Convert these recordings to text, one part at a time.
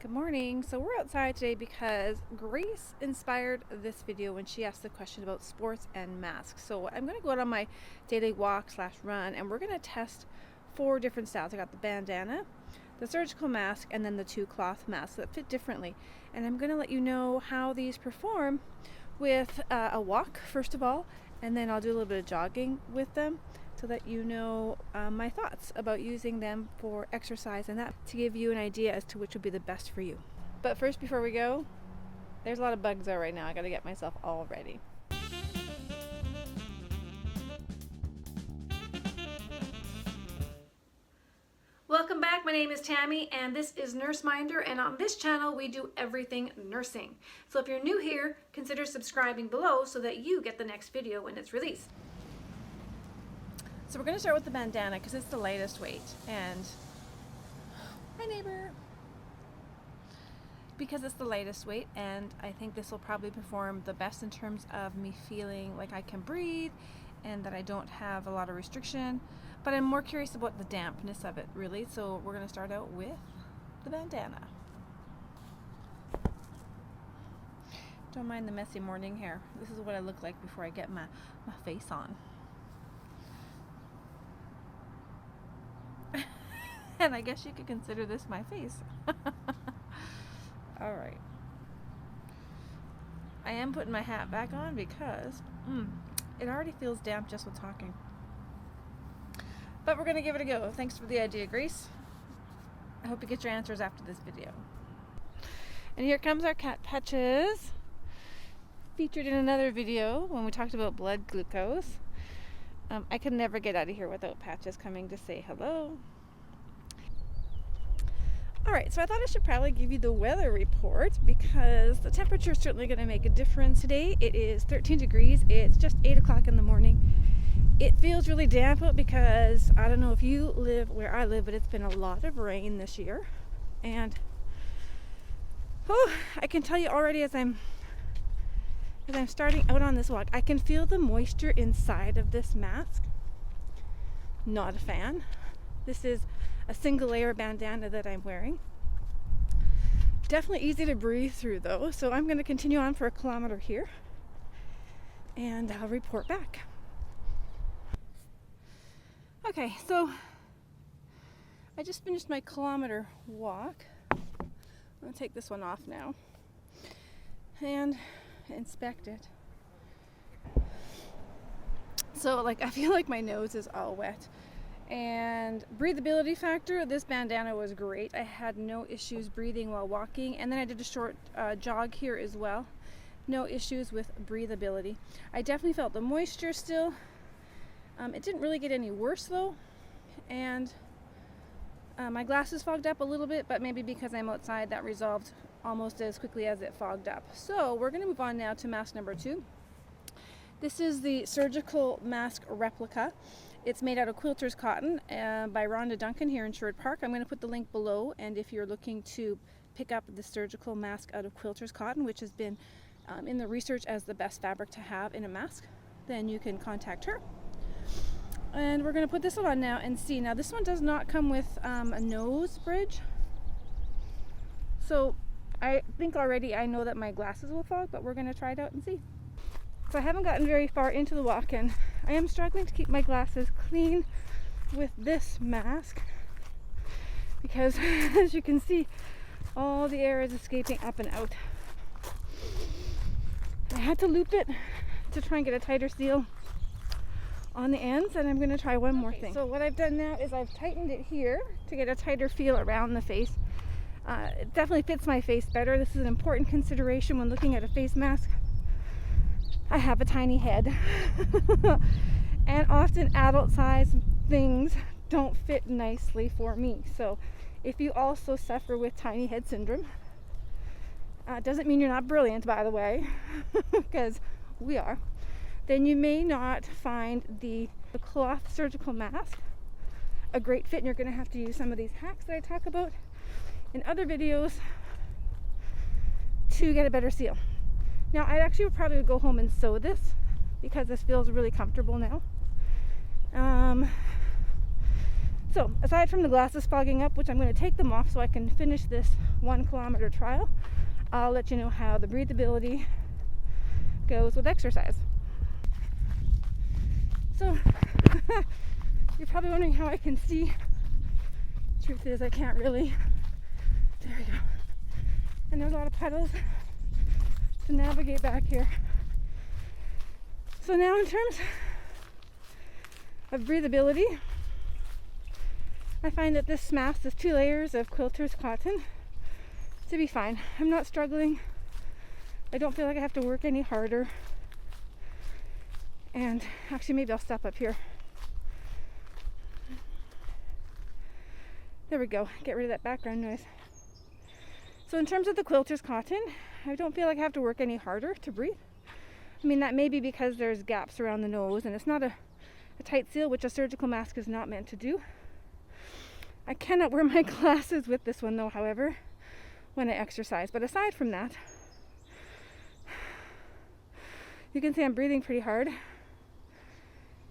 Good morning. So we're outside today because Grace inspired this video when she asked the question about sports and masks. So I'm going to go out on my daily walk / run and we're going to test 4 different styles. I got the bandana, the surgical mask, and then the 2 cloth masks that fit differently. And I'm going to let you know how these perform with a walk first of all, and then I'll do a little bit of jogging with them to let you know my thoughts about using them for exercise and that to give you an idea as to which would be the best for you. But first, before we go, there's a lot of bugs out right now. I got to get myself all ready. Welcome back. My name is Tammy and this is NurseMinder, and on this channel we do everything nursing. So if you're new here, consider subscribing below so that you get the next video when it's released. So we're going to start with the bandana because it's the lightest weight, and hi neighbor, because it's the lightest weight, and I think this will probably perform the best in terms of me feeling like I can breathe and that I don't have a lot of restriction, but I'm more curious about the dampness of it really. So we're going to start out with the bandana. Don't mind the messy morning hair. This is what I look like before I get my face on. And I guess you could consider this my face. All right. I am putting my hat back on because it already feels damp just with talking. But we're going to give it a go. Thanks for the idea, Grace. I hope you get your answers after this video. And here comes our cat Patches, featured in another video when we talked about blood glucose. I could never get out of here without Patches coming to say hello. Alright, so I thought I should probably give you the weather report because the temperature is certainly going to make a difference today. It is 13 degrees. It's just 8 o'clock in the morning. It feels really damp out because I don't know if you live where I live, but it's been a lot of rain this year. And I can tell you already as I'm starting out on this walk, I can feel the moisture inside of this mask. Not a fan. This is a single layer bandana that I'm wearing. Definitely easy to breathe through though, so I'm going to continue on for a kilometer here and I'll report back. Okay, so I just finished my kilometer walk. I'm going to take this one off now and inspect it. So I feel like my nose is all wet. And breathability factor, this bandana was great. I had no issues breathing while walking, and then I did a short jog here as well. No issues with breathability. I definitely felt the moisture still. It didn't really get any worse though, and my glasses fogged up a little bit, but maybe because I'm outside that resolved almost as quickly as it fogged up. So we're going to move on now to mask number 2. This is the surgical mask replica. It's made out of Quilters Cotton by Rhonda Duncan here in Sherwood Park. I'm going to put the link below, and if you're looking to pick up the surgical mask out of Quilters Cotton, which has been in the research as the best fabric to have in a mask, then you can contact her. And we're going to put this one on now and see. Now this one does not come with a nose bridge, so I think already I know that my glasses will fog, but we're going to try it out and see. So I haven't gotten very far into the walk and I am struggling to keep my glasses clean with this mask because as you can see, all the air is escaping up and out. I had to loop it to try and get a tighter seal on the ends, and I'm going to try one more thing. So what I've done now is I've tightened it here to get a tighter feel around the face. It definitely fits my face better. This is an important consideration when looking at a face mask. I have a tiny head and often adult size things don't fit nicely for me. So if you also suffer with tiny head syndrome, doesn't mean you're not brilliant, by the way, because we are, then you may not find the cloth surgical mask a great fit, and you're going to have to use some of these hacks that I talk about in other videos to get a better seal. Now, I actually would probably go home and sew this because this feels really comfortable now. So aside from the glasses fogging up, which I'm going to take them off so I can finish this 1 kilometer trial, I'll let you know how the breathability goes with exercise. So you're probably wondering how I can see. Truth is, I can't really. There we go. And there's a lot of puddles to navigate back here. So now in terms of breathability, I find that this mask, this 2 layers of Quilters Cotton, to be fine. I'm not struggling. I don't feel like I have to work any harder. And actually, maybe I'll stop up here. There we go. Get rid of that background noise. So in terms of the Quilters Cotton, I don't feel like I have to work any harder to breathe. I mean, that may be because there's gaps around the nose and it's not a tight seal, which a surgical mask is not meant to do. I cannot wear my glasses with this one though, however, when I exercise. But aside from that, you can see I'm breathing pretty hard.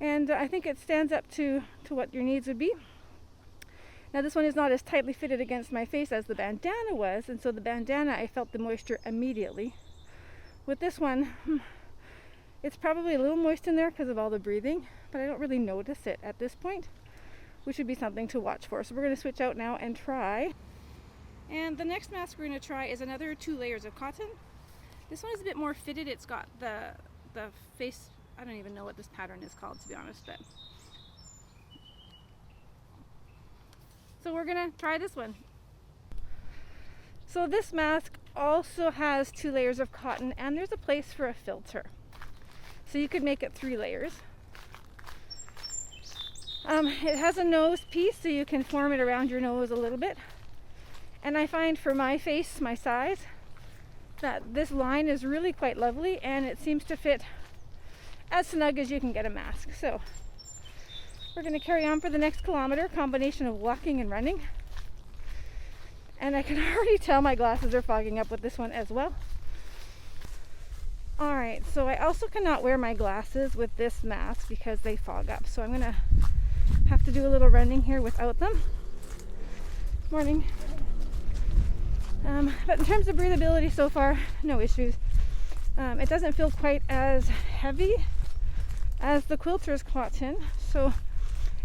And I think it stands up to what your needs would be. Now this one is not as tightly fitted against my face as the bandana was, and so the bandana, I felt the moisture immediately. With this one, it's probably a little moist in there because of all the breathing, but I don't really notice it at this point, which would be something to watch for. So we're going to switch out now and try. And the next mask we're going to try is another 2 layers of cotton. This one is a bit more fitted. It's got the face, I don't even know what this pattern is called, to be honest, but so we're gonna try this one. So this mask also has 2 layers of cotton, and there's a place for a filter. So you could make it 3 layers. It has a nose piece, so you can form it around your nose a little bit. And I find for my face, my size, that this line is really quite lovely, and it seems to fit as snug as you can get a mask. So we're going to carry on for the next kilometer, combination of walking and running. And I can already tell my glasses are fogging up with this one as well. Alright, so I also cannot wear my glasses with this mask because they fog up. So I'm going to have to do a little running here without them. Morning. But in terms of breathability so far, no issues. It doesn't feel quite as heavy as the Quilters Cotton, so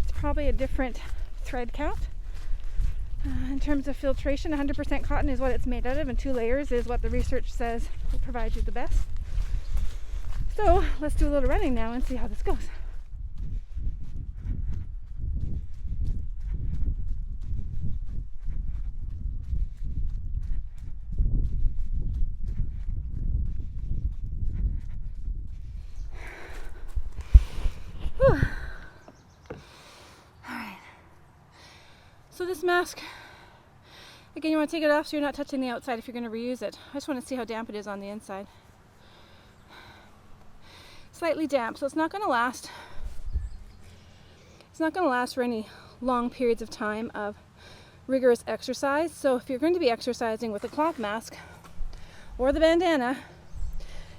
it's probably a different thread count. In terms of filtration, 100% cotton is what it's made out of, and 2 layers is what the research says will provide you the best. So let's do a little running now and see how this goes. Alright, so this mask, again, you want to take it off so you're not touching the outside if you're going to reuse it. I just want to see how damp it is on the inside. Slightly damp, so it's not going to last. It's not going to last for any long periods of time of rigorous exercise. So if you're going to be exercising with a cloth mask or the bandana,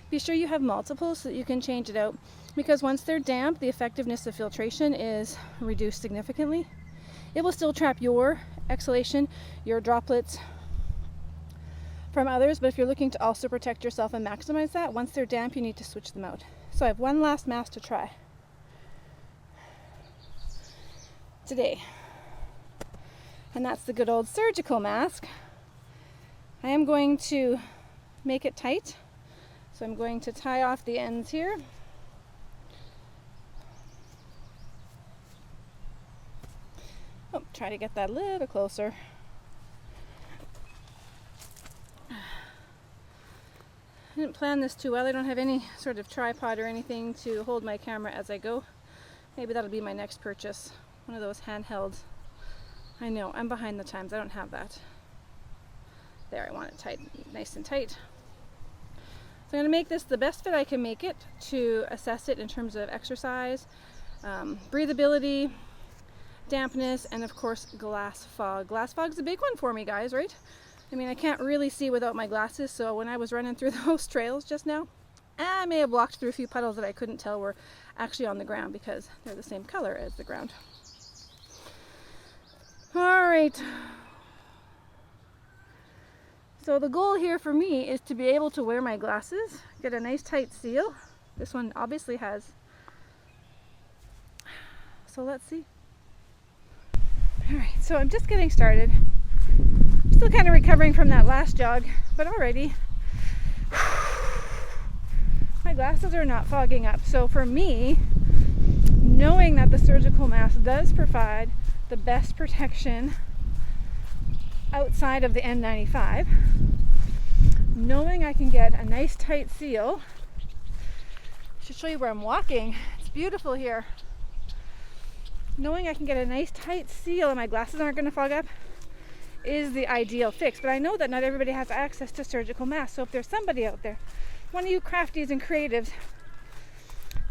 be sure you have multiples so that you can change it out, because once they're damp, the effectiveness of filtration is reduced significantly. It will still trap your exhalation, your droplets from others, but if you're looking to also protect yourself and maximize that, once they're damp, you need to switch them out. So I have one last mask to try today, and that's the good old surgical mask. I am going to make it tight, so I'm going to tie off the ends here. Oh, try to get that a little closer. I didn't plan this too well. I don't have any sort of tripod or anything to hold my camera as I go. Maybe that'll be my next purchase. One of those handhelds. I know, I'm behind the times. I don't have that. There, I want it tight, nice and tight. So I'm going to make this the best fit I can make it to assess it in terms of exercise, breathability, dampness, and of course glass fog. Glass fog's a big one for me, guys, right? I mean, I can't really see without my glasses, so when I was running through those trails just now, I may have walked through a few puddles that I couldn't tell were actually on the ground because they're the same color as the ground. All right. So the goal here for me is to be able to wear my glasses, get a nice tight seal. This one obviously has. So let's see. All right, so I'm just getting started. Still kind of recovering from that last jog, but already my glasses are not fogging up. So for me, knowing that the surgical mask does provide the best protection outside of the N95, knowing I can get a nice tight seal. I should show you where I'm walking. It's beautiful here. Knowing I can get a nice tight seal and my glasses aren't going to fog up is the ideal fix. But I know that not everybody has access to surgical masks. So if there's somebody out there, one of you crafties and creatives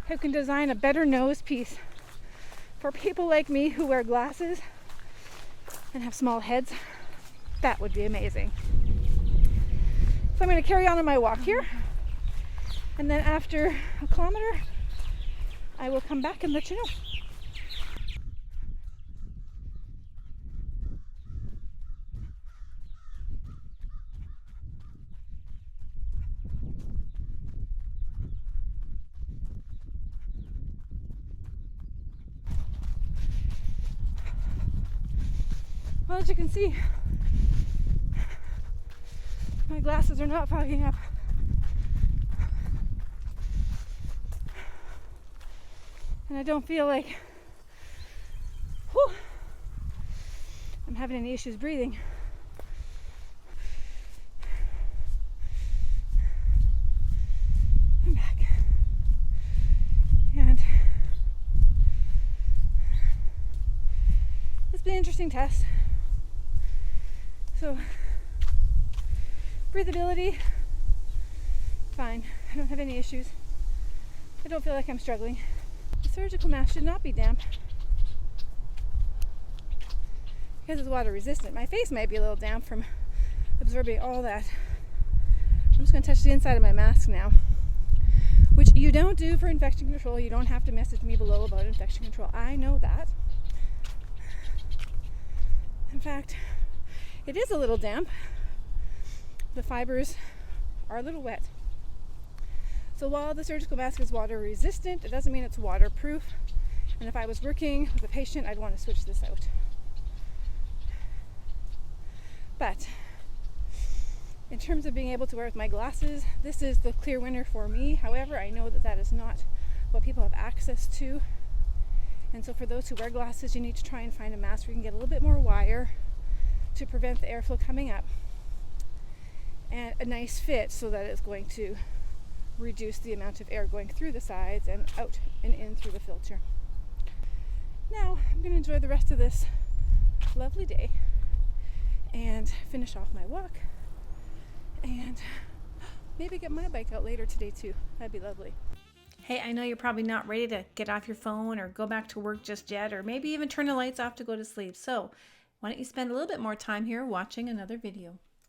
who can design a better nose piece for people like me who wear glasses and have small heads, that would be amazing. So I'm going to carry on my walk here, and then after a kilometer I will come back and let you know. Well, as you can see, my glasses are not fogging up. And I don't feel like I'm having any issues breathing. I'm back. And it's been an interesting test. So, breathability, fine. I don't have any issues. I don't feel like I'm struggling. The surgical mask should not be damp because it's water resistant. My face might be a little damp from absorbing all that. I'm just going to touch the inside of my mask now, which you don't do for infection control. You don't have to message me below about infection control. I know that. In fact, it is a little damp. The fibers are a little wet. So while the surgical mask is water resistant, it doesn't mean it's waterproof. And if I was working with a patient, I'd want to switch this out. But in terms of being able to wear with my glasses, this is the clear winner for me. However, I know that that is not what people have access to. And so for those who wear glasses, you need to try and find a mask where you can get a little bit more wire to prevent the airflow coming up, and a nice fit so that it's going to reduce the amount of air going through the sides and out and in through the filter. Now I'm going to enjoy the rest of this lovely day and finish off my walk and maybe get my bike out later today too. That'd be lovely. Hey, I know you're probably not ready to get off your phone or go back to work just yet, or maybe even turn the lights off to go to sleep. So why don't you spend a little bit more time here watching another video?